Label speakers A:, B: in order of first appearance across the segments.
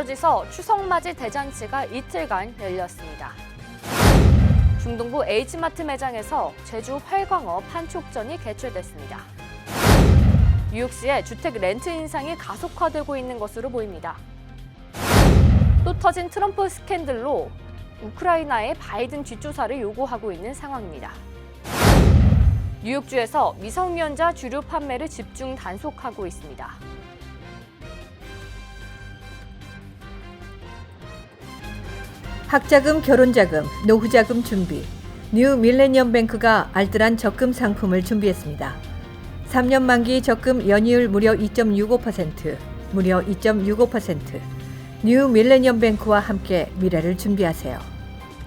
A: 뉴저지서 추석맞이 대잔치가 이틀간 열렸습니다. 중동부 H마트 매장에서 제주 활광어 판촉전이 개최됐습니다. 뉴욕시의 주택 렌트 인상이 가속화되고 있는 것으로 보입니다. 또 터진 트럼프 스캔들로 우크라이나의 바이든 뒷조사를 요구하고 있는 상황입니다. 뉴욕주에서 미성년자 주류 판매를 집중 단속하고 있습니다.
B: 학자금, 결혼자금, 노후자금 준비. 뉴 밀레니엄 뱅크가 알뜰한 적금 상품을 준비했습니다. 3년 만기 적금 연이율 무려 2.65%, 무려 2.65%. 뉴 밀레니엄 뱅크와 함께 미래를 준비하세요.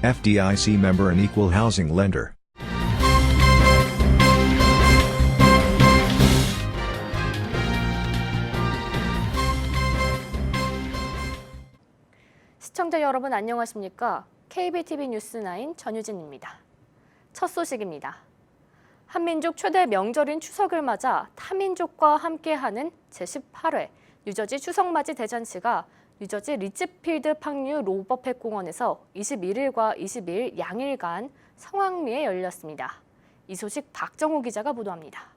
C: FDIC member and equal housing lender.
A: 시청자 여러분 안녕하십니까? KBTV 뉴스9 전유진입니다. 첫 소식입니다. 한민족 최대 명절인 추석을 맞아 타민족과 함께하는 제18회 뉴저지 추석맞이 대잔치가 뉴저지 리츠필드 팡류 로버펫 공원에서 21일과 22일 양일간 성황리에 열렸습니다. 이 소식 박정호 기자가 보도합니다.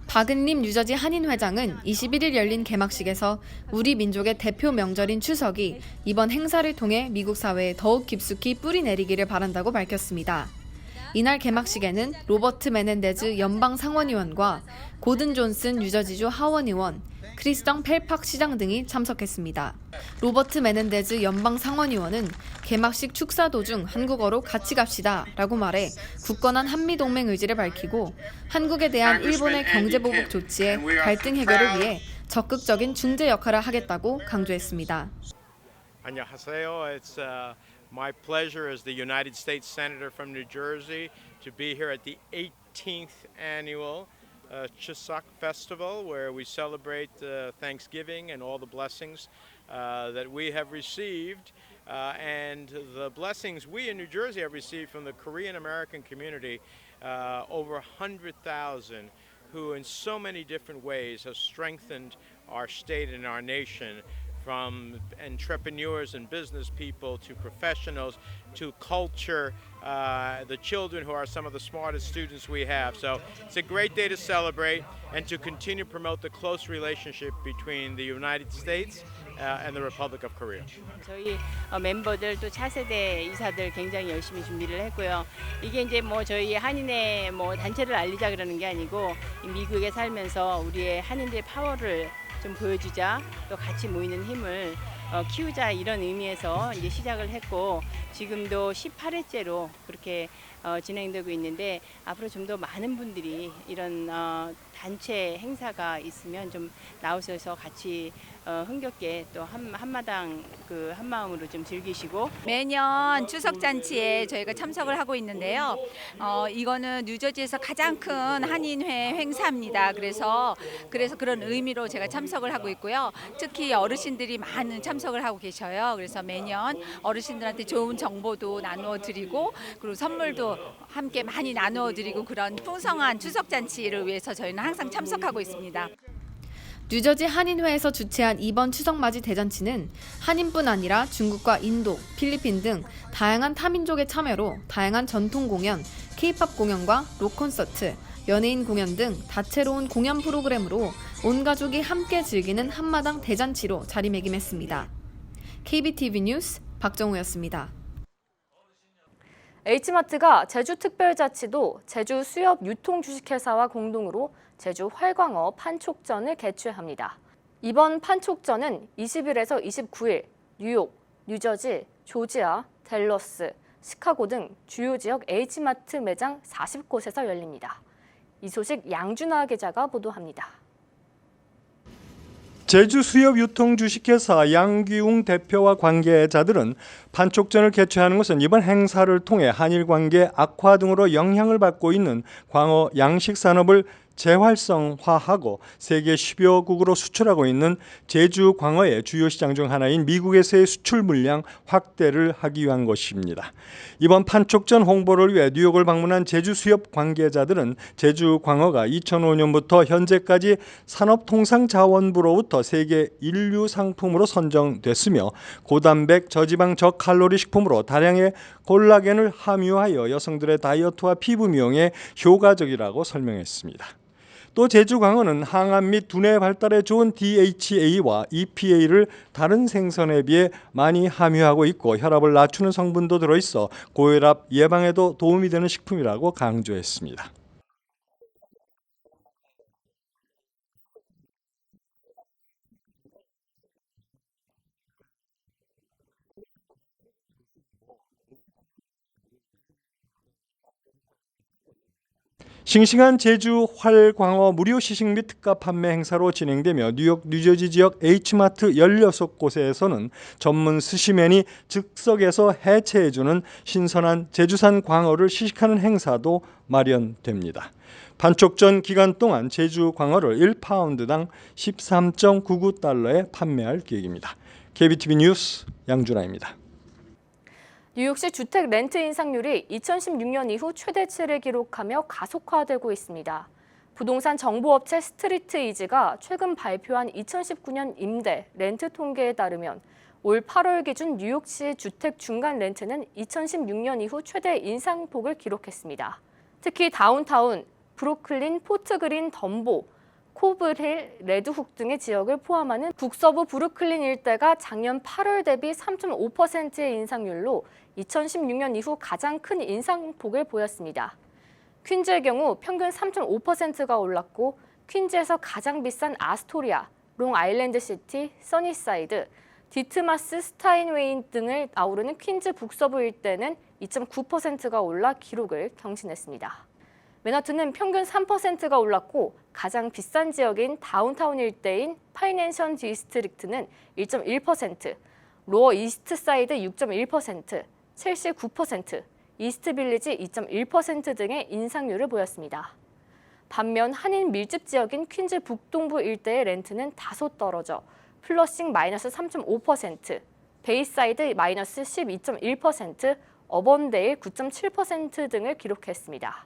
D: 박은림 뉴저지 한인회장은 21일 열린 개막식에서 우리 민족의 대표 명절인 추석이 이번 행사를 통해 미국 사회에 더욱 깊숙이 뿌리 내리기를 바란다고 밝혔습니다. 이날 개막식에는 로버트 메넨데즈 연방 상원의원과 고든 존슨 뉴저지주 하원의원, 크리스정 펠팍 시장 등이 참석했습니다. 로버트 메넨데즈 연방 상원의원은 개막식 축사 도중 한국어로 같이 갑시다 라고 말해 굳건한 한미동맹 의지를 밝히고 한국에 대한 일본의 경제보복 조치의 갈등 해결을 위해 적극적인 중재 역할을 하겠다고 강조했습니다.
E: 안녕하세요. It's my pleasure as the United States Senator from New Jersey to be here at the 18th annual Chuseok Festival, where we celebrate Thanksgiving and all the blessings that we have received, and the blessings we in New Jersey have received from the Korean American community, over 100,000, who in so many different ways have strengthened our state and our nation, from entrepreneurs and business people to professionals to culture, the children who are some of the smartest students we have. So it's a great day to celebrate and to continue to promote the close relationship between the United States and the Republic of Korea.
F: 저희 멤버들 또 차세대 이사들 굉장히 열심히 준비를 했고요. 이게 이제 뭐 저희 한인의 뭐 단체를 알리자 그러는 게 아니고 미국에 살면서 우리의 한인들의 파워를 좀 보여주자, 또 같이 모이는 힘을 키우자, 이런 의미에서 이제 시작을 했고 지금도 18회째로 그렇게 진행되고 있는데 앞으로 좀 더 많은 분들이 이런 단체 행사가 있으면 좀 나오셔서 같이 흥겹게 또 한마당 그 한마음으로 좀 즐기시고.
G: 매년 추석 잔치에 저희가 참석을 하고 있는데요. 이거는 뉴저지에서 가장 큰 한인회 행사입니다. 그래서 그런 의미로 제가 참석을 하고 있고요. 특히 어르신들이 많은 참석을 하고 계셔요. 그래서 매년 어르신들한테 좋은 정보도 나누어 드리고 그리고 선물도 함께 많이 나누어 드리고 그런 풍성한 추석 잔치를 위해서 저희는 항상 참석하고 있습니다.
D: 뉴저지 한인회에서 주최한 이번 추석맞이 대잔치는 한인뿐 아니라 중국과 인도, 필리핀 등 다양한 타민족의 참여로 다양한 전통 공연, K-팝 공연과 록 콘서트, 연예인 공연 등 다채로운 공연 프로그램으로 온 가족이 함께 즐기는 한마당 대잔치로 자리매김했습니다. KBTV 뉴스 박정우였습니다.
A: H마트가 제주특별자치도 제주 수협 유통주식회사와 공동으로 제주 활광어 판촉전을 개최합니다. 이번 판촉전은 20일에서 29일 뉴욕, 뉴저지, 조지아, 댈러스, 시카고 등 주요 지역 H마트 매장 40곳에서 열립니다. 이 소식 양준하 기자가 보도합니다.
H: 제주 수협 유통 주식회사 양기웅 대표와 관계자들은 판촉전을 개최하는 것은 이번 행사를 통해 한일 관계 악화 등으로 영향을 받고 있는 광어 양식 산업을 재활성화하고 세계 10여 국으로 수출하고 있는 제주 광어의 주요 시장 중 하나인 미국에서의 수출 물량 확대를 하기 위한 것입니다. 이번 판촉전 홍보를 위해 뉴욕을 방문한 제주 수협 관계자들은 제주 광어가 2005년부터 현재까지 산업통상자원부로부터 세계 인류 상품으로 선정됐으며 고단백, 저지방, 저칼로리 식품으로 다량의 콜라겐을 함유하여 여성들의 다이어트와 피부 미용에 효과적이라고 설명했습니다. 또 제주 광어는 항암 및 두뇌 발달에 좋은 DHA와 EPA를 다른 생선에 비해 많이 함유하고 있고 혈압을 낮추는 성분도 들어있어 고혈압 예방에도 도움이 되는 식품이라고 강조했습니다. 싱싱한 제주 활광어 무료 시식 및 특가 판매 행사로 진행되며 뉴욕, 뉴저지 지역 H마트 16곳에서는 전문 스시맨이 즉석에서 해체해주는 신선한 제주산 광어를 시식하는 행사도 마련됩니다. 판촉전 기간 동안 제주 광어를 1파운드당 13.99달러에 판매할 계획입니다. KBTV 뉴스 양준하입니다.
A: 뉴욕시 주택 렌트 인상률이 2016년 이후 최대치를 기록하며 가속화되고 있습니다. 부동산 정보업체 스트리트이즈가 최근 발표한 2019년 임대 렌트 통계에 따르면 올 8월 기준 뉴욕시 주택 중간 렌트는 2016년 이후 최대 인상폭을 기록했습니다. 특히 다운타운, 브루클린, 포트그린, 덤보, 코블힐, 레드훅 등의 지역을 포함하는 북서부 브루클린 일대가 작년 8월 대비 3.5%의 인상률로 2016년 이후 가장 큰 인상폭을 보였습니다. 퀸즈의 경우 평균 3.5%가 올랐고 퀸즈에서 가장 비싼 아스토리아, 롱아일랜드 시티, 써니사이드, 디트마스, 스타인웨이 등을 아우르는 퀸즈 북서부 일대는 2.9%가 올라 기록을 경신했습니다. 맨하튼은 평균 3%가 올랐고 가장 비싼 지역인 다운타운 일대인 파이낸션 디스트릭트는 1.1%, 로어 이스트 사이드 6.1%, 첼시 9%, 이스트 빌리지 2.1% 등의 인상률을 보였습니다. 반면 한인 밀집 지역인 퀸즈 북동부 일대의 렌트는 다소 떨어져 플러싱 마이너스 3.5%, 베이사이드 마이너스 12.1%, 어번데일 9.7% 등을 기록했습니다.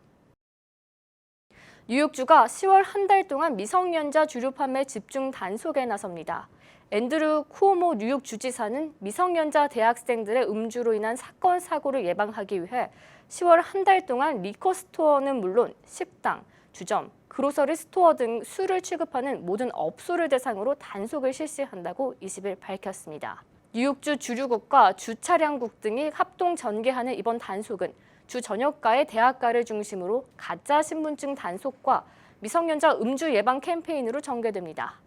A: 뉴욕주가 10월 한 달 동안 미성년자 주류 판매 집중 단속에 나섭니다. 앤드루 쿠오모 뉴욕 주지사는 미성년자 대학생들의 음주로 인한 사건, 사고를 예방하기 위해 10월 한 달 동안 리커 스토어는 물론 식당, 주점, 그로서리 스토어 등 술을 취급하는 모든 업소를 대상으로 단속을 실시한다고 20일 밝혔습니다. 뉴욕주 주류국과 주차량국 등이 합동 전개하는 이번 단속은 주 전역가의 대학가를 중심으로 가짜 신분증 단속과 미성년자 음주 예방 캠페인으로 전개됩니다.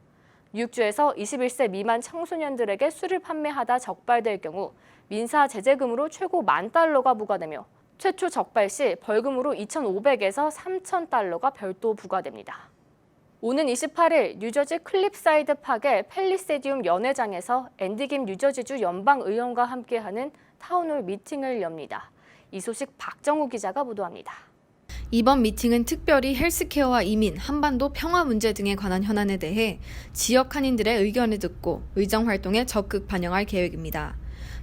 A: 뉴욕주에서 21세 미만 청소년들에게 술을 판매하다 적발될 경우 민사 제재금으로 최고 $10,000가 부과되며 최초 적발 시 벌금으로 $2,500에서 $3,000가 별도 부과됩니다. 오는 28일 뉴저지 클립사이드 파크의 팰리세디움 연회장에서 앤디 김 뉴저지주 연방의원과 함께하는 타운홀 미팅을 엽니다. 이 소식 박정우 기자가 보도합니다.
D: 이번 미팅은 특별히 헬스케어와 이민, 한반도 평화 문제 등에 관한 현안에 대해 지역 한인들의 의견을 듣고 의정 활동에 적극 반영할 계획입니다.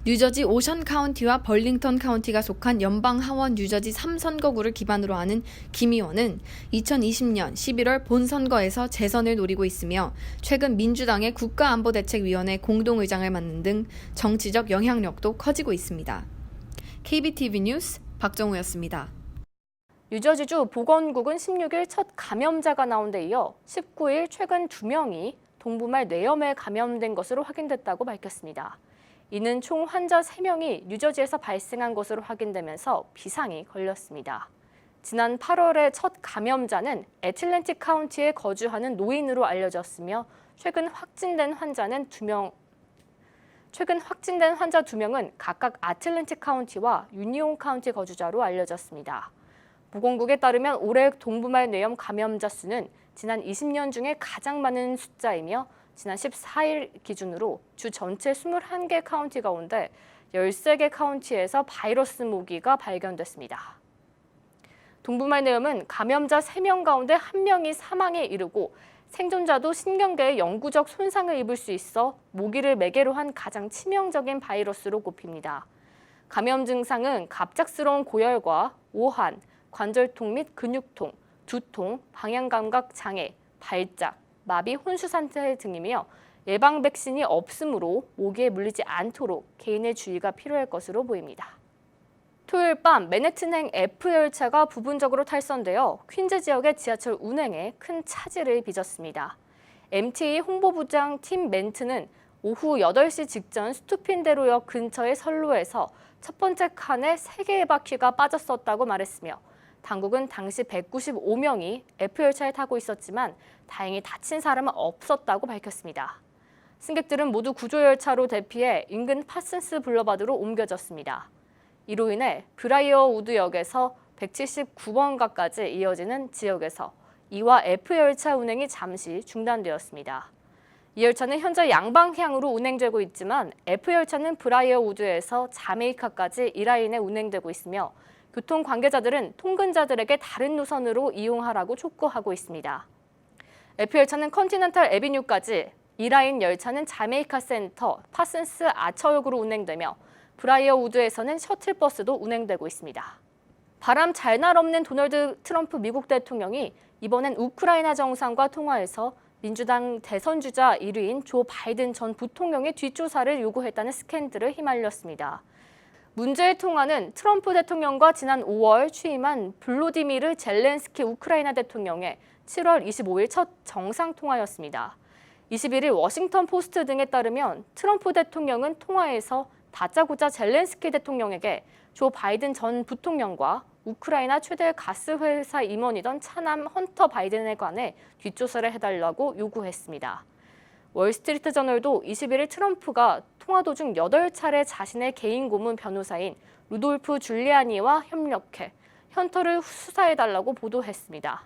D: 뉴저지 오션 카운티와 벌링턴 카운티가 속한 연방 하원 뉴저지 3선거구를 기반으로 하는 김 의원은 2020년 11월 본선거에서 재선을 노리고 있으며 최근 민주당의 국가안보대책위원회 공동의장을 맡는 등 정치적 영향력도 커지고 있습니다. KBTV 뉴스 박정우였습니다.
A: 뉴저지주 보건국은 16일 첫 감염자가 나온 데 이어 19일 최근 2명이 동부말 뇌염에 감염된 것으로 확인됐다고 밝혔습니다. 이는 총 환자 3명이 뉴저지에서 발생한 것으로 확인되면서 비상이 걸렸습니다. 지난 8월의 첫 감염자는 애틀랜틱 카운티에 거주하는 노인으로 알려졌으며 최근 확진된 환자 2명은 각각 아틀랜틱 카운티와 유니온 카운티 거주자로 알려졌습니다. 보건국에 따르면 올해 동부말 뇌염 감염자 수는 지난 20년 중에 가장 많은 숫자이며 지난 14일 기준으로 주 전체 21개 카운티 가운데 13개 카운티에서 바이러스 모기가 발견됐습니다. 동부말내염은 감염자 3명 가운데 1명이 사망에 이르고 생존자도 신경계에 영구적 손상을 입을 수 있어 모기를 매개로 한 가장 치명적인 바이러스로 꼽힙니다. 감염 증상은 갑작스러운 고열과 오한, 관절통 및 근육통, 두통, 방향감각 장애, 발작, 마비, 혼수 상태 등이며 예방 백신이 없으므로 모기에 물리지 않도록 개인의 주의가 필요할 것으로 보입니다. 토요일 밤 맨해튼행 F 열차가 부분적으로 탈선되어 퀸즈 지역의 지하철 운행에 큰 차질을 빚었습니다. MTA 홍보부장 팀 멘트는 오후 8시 직전 스투핀대로역 근처의 선로에서 첫 번째 칸에 3개의 바퀴가 빠졌었다고 말했으며 당국은 당시 195명이 F 열차에 타고 있었지만 다행히 다친 사람은 없었다고 밝혔습니다. 승객들은 모두 구조열차로 대피해 인근 파슨스 블러바드로 옮겨졌습니다. 이로 인해 브라이어우드역에서 179번가까지 이어지는 지역에서 E와 F 열차 운행이 잠시 중단되었습니다. 이 열차는 현재 양방향으로 운행되고 있지만 F 열차는 브라이어우드에서 자메이카까지 이 라인에 운행되고 있으며 교통 관계자들은 통근자들에게 다른 노선으로 이용하라고 촉구하고 있습니다. F 열차는 컨티넨탈 애비뉴까지, 이 라인 열차는 자메이카 센터, 파슨스 아처역으로 운행되며 브라이어우드에서는 셔틀버스도 운행되고 있습니다. 바람 잘 날 없는 도널드 트럼프 미국 대통령이 이번엔 우크라이나 정상과 통화해서 민주당 대선 주자 1위인 조 바이든 전 부통령의 뒷조사를 요구했다는 스캔들을 휘말렸습니다. 문제의 통화는 트럼프 대통령과 지난 5월 취임한 블로디미르 젤렌스키 우크라이나 대통령의 7월 25일 첫 정상통화였습니다. 21일 워싱턴 포스트 등에 따르면 트럼프 대통령은 통화에서 다짜고짜 젤렌스키 대통령에게 조 바이든 전 부통령과 우크라이나 최대 가스 회사 임원이던 차남 헌터 바이든에 관해 뒷조사를 해달라고 요구했습니다. 월스트리트 저널도 21일 트럼프가 통화 도중 8차례 자신의 개인 고문 변호사인 루돌프 줄리아니와 협력해 헌터를 수사해달라고 보도했습니다.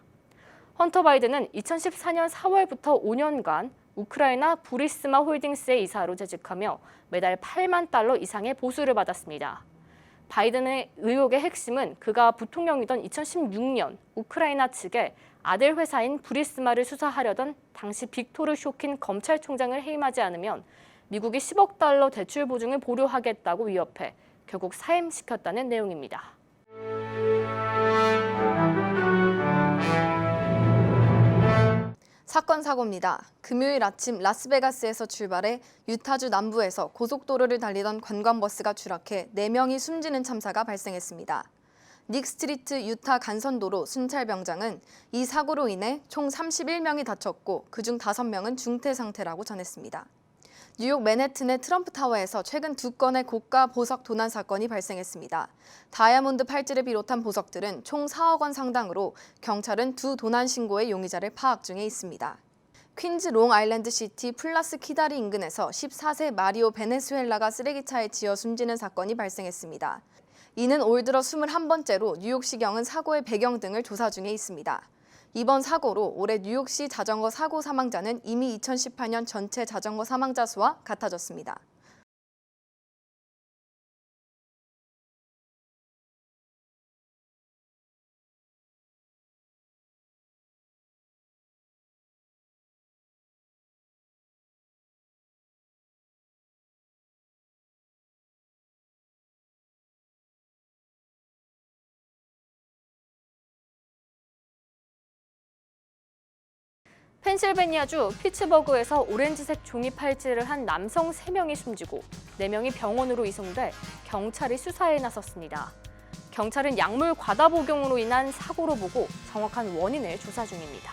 A: 헌터 바이든은 2014년 4월부터 5년간 우크라이나 부리스마 홀딩스의 이사로 재직하며 매달 8만 달러 이상의 보수를 받았습니다. 바이든의 의혹의 핵심은 그가 부통령이던 2016년 우크라이나 측에 아들 회사인 부리스마를 수사하려던 당시 빅토르 쇼킨 검찰총장을 해임하지 않으면 미국이 10억 달러 대출 보증을 보류하겠다고 위협해 결국 사임시켰다는 내용입니다.
D: 사건 사고입니다. 금요일 아침 라스베가스에서 출발해 유타주 남부에서 고속도로를 달리던 관광버스가 추락해 4명이 숨지는 참사가 발생했습니다. 닉 스트리트 유타 간선도로 순찰병장은 이 사고로 인해 총 31명이 다쳤고 그중 5명은 중태 상태라고 전했습니다. 뉴욕 맨해튼의 트럼프 타워에서 최근 2건의 고가 보석 도난 사건이 발생했습니다. 다이아몬드 팔찌를 비롯한 보석들은 총 4억 원 상당으로 경찰은 2 도난 신고의 용의자를 파악 중에 있습니다. 퀸즈 롱아일랜드 시티 플라스 키다리 인근에서 14세 마리오 베네수엘라가 쓰레기차에 치여 숨지는 사건이 발생했습니다. 이는 올 들어 21번째로 뉴욕시경은 사고의 배경 등을 조사 중에 있습니다. 이번 사고로 올해 뉴욕시 자전거 사고 사망자는 이미 2018년 전체 자전거 사망자 수와 같아졌습니다.
A: 펜실베니아주 피츠버그에서 오렌지색 종이 팔찌를 한 남성 3명이 숨지고 4명이 병원으로 이송돼 경찰이 수사에 나섰습니다. 경찰은 약물 과다 복용으로 인한 사고로 보고 정확한 원인을 조사 중입니다.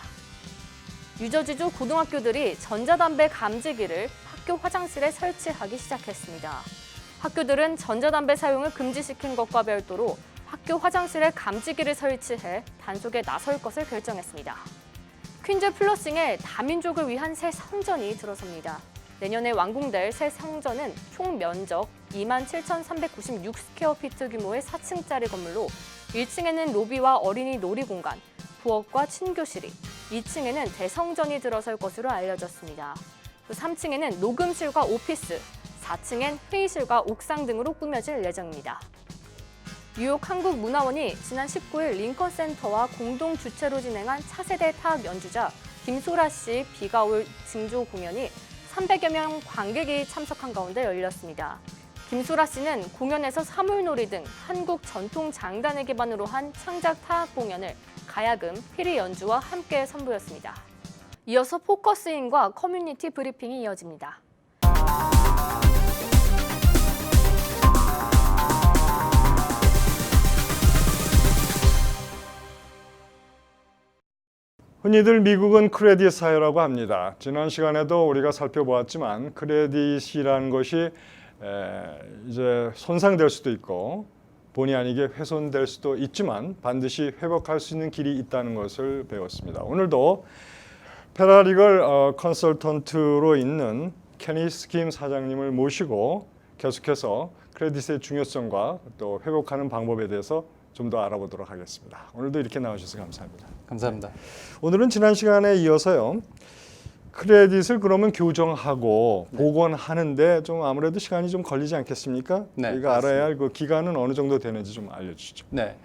A: 뉴저지주 고등학교들이 전자담배 감지기를 학교 화장실에 설치하기 시작했습니다. 학교들은 전자담배 사용을 금지시킨 것과 별도로 학교 화장실에 감지기를 설치해 단속에 나설 것을 결정했습니다. 퀸즈 플러싱에 다민족을 위한 새 성전이 들어섭니다. 내년에 완공될 새 성전은 총 면적 27,396스퀘어피트 규모의 4층짜리 건물로 1층에는 로비와 어린이 놀이공간, 부엌과 친교실이, 2층에는 대성전이 들어설 것으로 알려졌습니다. 또 3층에는 녹음실과 오피스, 4층엔 회의실과 옥상 등으로 꾸며질 예정입니다. 뉴욕 한국문화원이 지난 19일 링컨센터와 공동 주최로 진행한 차세대 타악 연주자 김소라 씨 비가 올 징조 공연이 300여 명 관객이 참석한 가운데 열렸습니다. 김소라 씨는 공연에서 사물놀이 등 한국 전통 장단을 기반으로 한 창작 타악 공연을 가야금, 피리 연주와 함께 선보였습니다. 이어서 포커스인과 커뮤니티 브리핑이 이어집니다.
H: 흔히들 미국은 크레딧 사회라고 합니다. 지난 시간에도 우리가 살펴보았지만 크레딧이라는 것이 이제 손상될 수도 있고 본의 아니게 훼손될 수도 있지만 반드시 회복할 수 있는 길이 있다는 것을 배웠습니다. 오늘도 패러리걸 컨설턴트로 있는 케니스 김 사장님을 모시고 계속해서 크레딧의 중요성과 또 회복하는 방법에 대해서 좀 더 알아보도록 하겠습니다. 오늘도 이렇게 나와주셔서 감사합니다.
I: 감사합니다.
H: 오늘은 지난 시간에 이어서요. 크레딧을 그러면 교정하고 복원하는데 좀 아무래도 시간이 좀 걸리지 않겠습니까?
I: 네,
H: 우리가 알아야 할 그 기간은 어느 정도 되는지 좀 알려주시죠.
I: 네.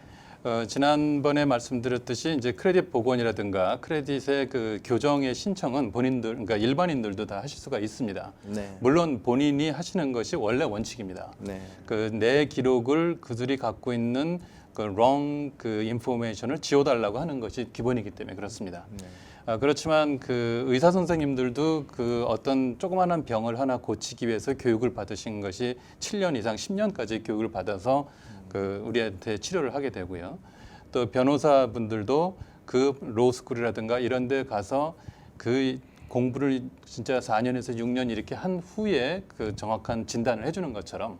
I: 지난번에 말씀드렸듯이 이제 크레딧 복원이라든가 크레딧의 그 교정의 신청은 본인들, 그러니까 일반인들도 다 하실 수가 있습니다.
H: 네.
I: 물론 본인이 하시는 것이 원래 원칙입니다.
H: 네.
I: 그 내 기록을 그들이 갖고 있는 그 wrong 그 인포메이션을 지워달라고 하는 것이 기본이기 때문에 그렇습니다.
H: 네.
I: 그렇지만 그 의사 선생님들도 그 어떤 조그마한 병을 하나 고치기 위해서 교육을 받으신 것이 7년 이상 10년까지 교육을 받아서 그 우리한테 치료를 하게 되고요. 또 변호사분들도 그 로스쿨이라든가 이런 데 가서 그 공부를 진짜 4년에서 6년 이렇게 한 후에 그 정확한 진단을 해주는 것처럼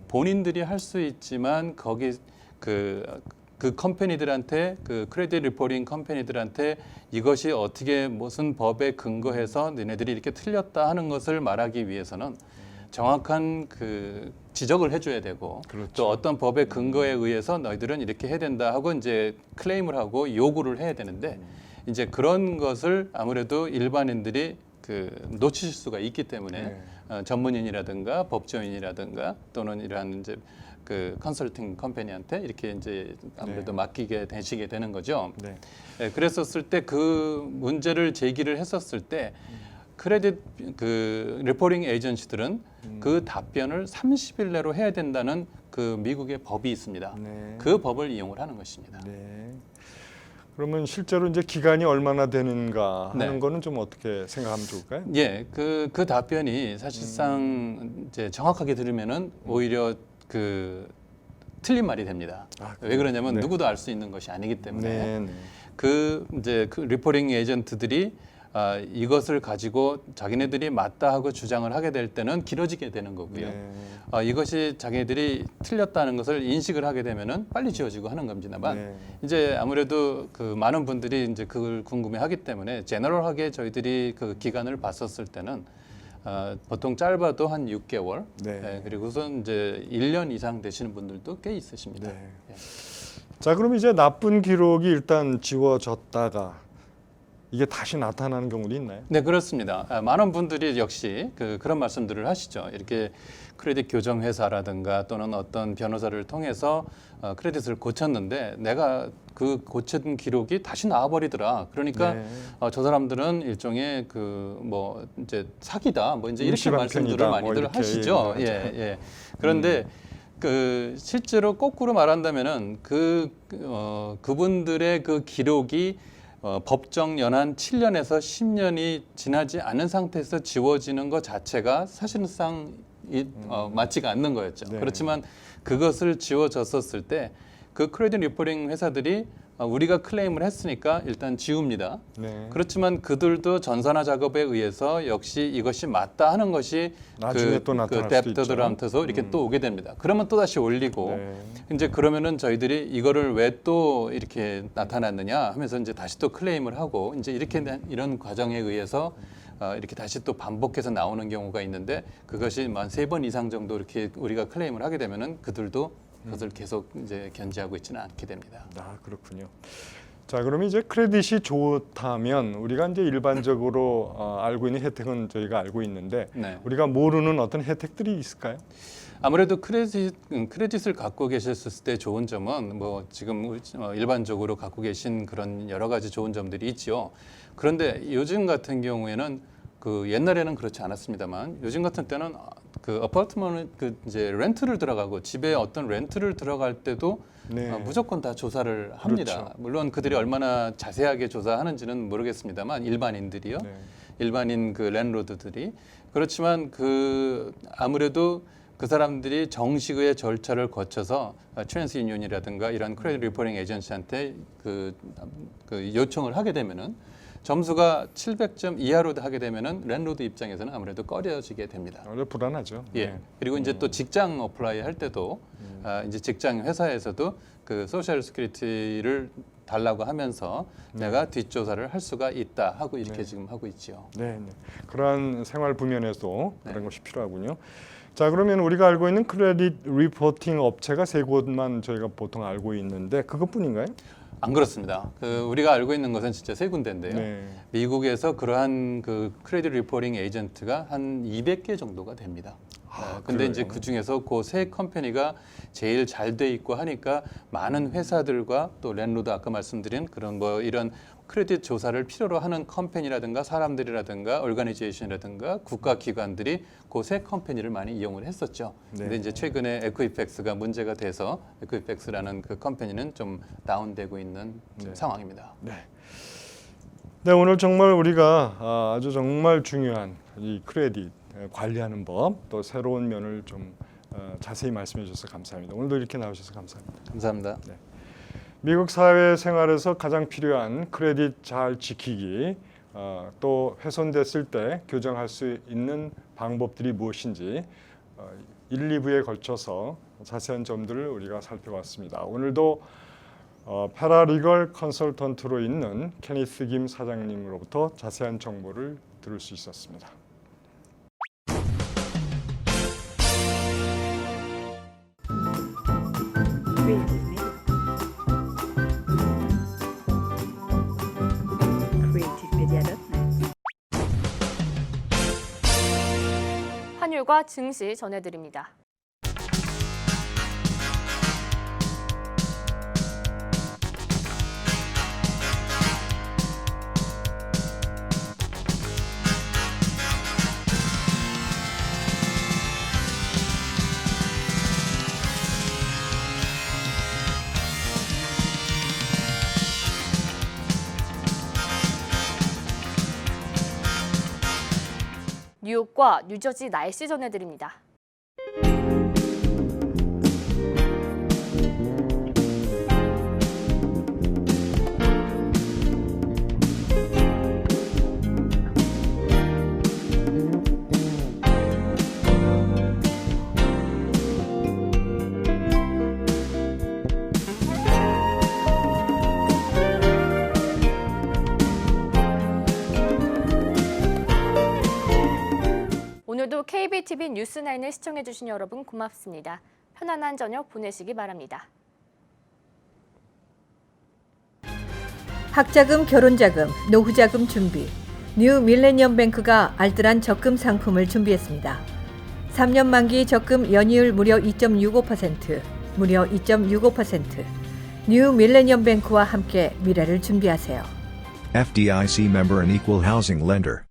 I: 본인들이 할 수 있지만 거기 그 컴퍼니들한테 그 크레딧 리포팅 컴퍼니들한테 이것이 어떻게 무슨 법에 근거해서 너네들이 이렇게 틀렸다 하는 것을 말하기 위해서는 정확한 그 지적을 해줘야 되고
H: 그렇죠.
I: 또 어떤 법의 근거에 의해서 너희들은 이렇게 해야 된다 하고 이제 클레임을 하고 요구를 해야 되는데 이제 그런 것을 아무래도 일반인들이 그 놓치실 수가 있기 때문에 전문인이라든가 법조인이라든가 또는 이러한 이제 그 컨설팅 컴퍼니한테 이렇게 이제 아무래도 맡기게 되시게 되는 거죠.
H: 네.
I: 그랬었을 때 그 문제를 제기를 했었을 때 크레딧 그 리포팅 에이전시들은 그 답변을 30일 내로 해야 된다는 그 미국의 법이 있습니다.
H: 네.
I: 그 법을 이용을 하는 것입니다.
H: 네. 그러면 실제로 이제 기간이 얼마나 되는가 하는
I: 네.
H: 거는 좀 어떻게 생각하면 좋을까요?
I: 예, 그 답변이 사실상 이제 정확하게 들으면은 오히려 그 틀린 말이 됩니다. 왜 그러냐면
H: 네.
I: 누구도 알 수 있는 것이 아니기 때문에
H: 네, 네.
I: 그 이제 그 리포팅 에이전트들이 이것을 가지고 자기네들이 맞다 하고 주장을 하게 될 때는 길어지게 되는 거고요.
H: 네.
I: 이것이 자기네들이 틀렸다는 것을 인식을 하게 되면은 빨리 지워지고 하는 겁니다만
H: 네.
I: 이제 아무래도 그 많은 분들이 이제 그걸 궁금해하기 때문에 제너럴하게 저희들이 그 기간을 봤었을 때는 보통 짧아도 한 6개월
H: 네.
I: 그리고선 이제 1년 이상 되시는 분들도 꽤 있으십니다.
H: 네.
I: 예.
H: 자, 그럼 이제 나쁜 기록이 일단 지워졌다가 이게 다시 나타나는 경우도 있나요?
I: 네, 그렇습니다. 많은 분들이 역시 그런 말씀들을 하시죠. 이렇게 크레딧 교정 회사라든가 또는 어떤 변호사를 통해서 크레딧을 고쳤는데 내가 그 고친 기록이 다시 나와버리더라. 그러니까
H: 네.
I: 저 사람들은 일종의 그 뭐 이제 사기다. 뭐 이제 이렇게
H: 임시방편이다.
I: 말씀들을
H: 뭐
I: 많이들
H: 이렇게
I: 하시죠.
H: 얘기를
I: 예,
H: 하죠.
I: 예. 그런데 그 실제로 거꾸로 말한다면은 그분들의 그 기록이 법정 연한 7년에서 10년이 지나지 않은 상태에서 지워지는 것 자체가 사실상 맞지가 않는 거였죠.
H: 네.
I: 그렇지만 그것을 지워졌었을 때 그 크레딧 리포팅 회사들이 우리가 클레임을 했으니까 일단 지웁니다.
H: 네.
I: 그렇지만 그들도 전산화 작업에 의해서 역시 이것이 맞다 하는 것이
H: 나중에 또 나타날 수도 있죠.
I: 뎁터들한테서 이렇게 또 오게 됩니다. 그러면 또 다시 올리고
H: 네.
I: 이제 그러면은 저희들이 이거를 왜 또 이렇게 나타났느냐 하면서 이제 다시 또 클레임을 하고 이제 이렇게 이런 과정에 의해서 이렇게 다시 또 반복해서 나오는 경우가 있는데 그것이 한 3번 이상 정도 이렇게 우리가 클레임을 하게 되면은 그들도 그것을 계속 이제 견지하고 있지는 않게 됩니다.
H: 그렇군요. 자, 그럼 이제 크레딧이 좋다면 우리가 이제 일반적으로 알고 있는 혜택은 저희가 알고 있는데
I: 네.
H: 우리가 모르는 어떤 혜택들이 있을까요?
I: 아무래도 크레딧을 갖고 계셨을 때 좋은 점은 뭐 지금 일반적으로 갖고 계신 그런 여러 가지 좋은 점들이 있죠. 그런데 요즘 같은 경우에는 그 옛날에는 그렇지 않았습니다만 요즘 같은 때는 그 아파트먼은 그 이제 렌트를 들어가고 집에 어떤 렌트를 들어갈 때도
H: 네.
I: 무조건 다 조사를 합니다.
H: 그렇죠.
I: 물론 그들이 얼마나 자세하게 조사하는지는 모르겠습니다만 일반인들이요.
H: 네.
I: 일반인 그 랜로드들이 그렇지만 그 아무래도 그 사람들이 정식의 절차를 거쳐서 트랜스유니언이라든가 이런 크레딧 리포팅 에이전시한테 그 요청을 하게 되면은 점수가 700점 이하로 하게 되면은 랜로드 입장에서는 아무래도 꺼려지게 됩니다.
H: 원래 불안하죠.
I: 예.
H: 네.
I: 그리고 이제 또 직장 어플라이 할 때도 이제 직장 회사에서도 그 소셜 시큐리티를 달라고 하면서 내가 뒷조사를 할 수가 있다 하고 이렇게
H: 네.
I: 지금 하고 있죠.
H: 네, 네. 그러한 생활 부면에서
I: 네.
H: 그런 것이 필요하군요. 자, 그러면 우리가 알고 있는 크레딧 리포팅 업체가 세 곳만 저희가 보통 알고 있는데 그것뿐인가요?
I: 안 그렇습니다. 그 우리가 알고 있는 것은 진짜 세 군데인데요.
H: 네.
I: 미국에서 그러한 그 크레딧 리포팅 에이전트가 한 200개 정도가 됩니다. 근데 이제 그 중에서 그 세 컴퍼니가 제일 잘 돼 있고 하니까 많은 회사들과 또 랜로드 아까 말씀드린 그런 뭐 이런 크레딧 조사를 필요로 하는 컴퍼니라든가 사람들이라든가 오르가니제이션이라든가 국가기관들이 그 세 컴퍼니를 많이 이용을 했었죠.
H: 네.
I: 근데 이제 최근에 에퀴팩스가 문제가 돼서 에퀴팩스라는 그 컴퍼니는 좀 다운되고 있는 상황입니다.
H: 네. 네, 오늘 정말 우리가 아주 정말 중요한 이 크레딧 관리하는 법, 또 새로운 면을 좀 자세히 말씀해 주셔서 감사합니다. 오늘도 이렇게 나오셔서 감사합니다.
I: 감사합니다.
H: 네. 미국 사회 생활에서 가장 필요한 크레딧 잘 지키기, 또 훼손됐을 때 교정할 수 있는 방법들이 무엇인지 1, 2부에 걸쳐서 자세한 점들을 우리가 살펴봤습니다. 오늘도 패러리걸 컨설턴트로 있는 케니스 김 사장님으로부터 자세한 정보를 들을 수 있었습니다.
A: 환율과 증시 전해드립니다. 뉴욕과 뉴저지 날씨 전해드립니다. 오늘도 KBTV 뉴스9을 시청해주신 여러분 고맙습니다. 편안한 저녁 보내시기 바랍니다.
B: 학자금, 결혼자금, 노후자금 준비. 뉴 밀레니엄 뱅크가 알뜰한 적금 상품을 준비했습니다. 3년 만기 적금 연이율 무려 2.65%, 무려 2.65%. 뉴 밀레니엄 뱅크와 함께 미래를 준비하세요.
C: FDIC member and equal housing lender.